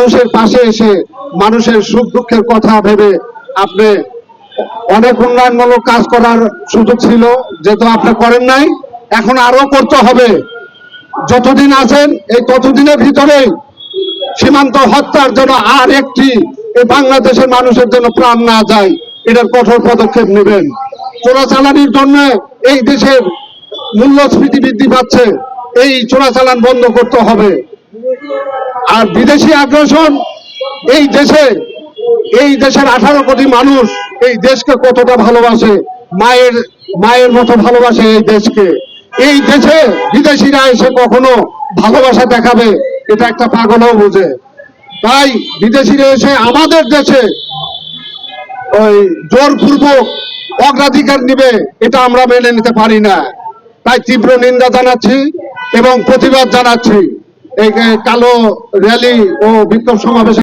মানুষের পাশে এসে মানুষের সুখ দুঃখের কথা ভেবে আপনি অনেক উন্নয়নমূলক কাজ করার সুযোগ ছিল, যেহেতু আপনি করেন নাই, এখন আরো করতে হবে। যতদিন আছেন এই ততদিনের ভিতরেই সীমান্ত হত্যার জন্য আর একটি এই বাংলাদেশের মানুষের জন্য প্রাণ না যায়, এটার কঠোর পদক্ষেপ নেবেন। চোরাচালানির জন্য এই দেশের মূল্যস্ফীতি বৃদ্ধি পাচ্ছে, এই চোরাচালান বন্ধ করতে হবে। আর বিদেশি আগ্রাসন, এই দেশের 18 কোটি মানুষ এই দেশকে কতটা ভালোবাসে, মায়ের মতো ভালোবাসে এই দেশকে। এই দেশে বিদেশিরা এসে কখনো ভালোবাসা দেখাবে এটা একটা পাগলও বোঝে। তাই বিদেশিরা এসে আমাদের দেশে ওই জোরপূর্বক অগ্রাধিকার নিবে, এটা আমরা মেনে নিতে পারি না। তাই তীব্র নিন্দা জানাচ্ছি এবং প্রতিবাদ জানাচ্ছি। এই কালো র্যালি ও বিক্ষোভ সমাবেশ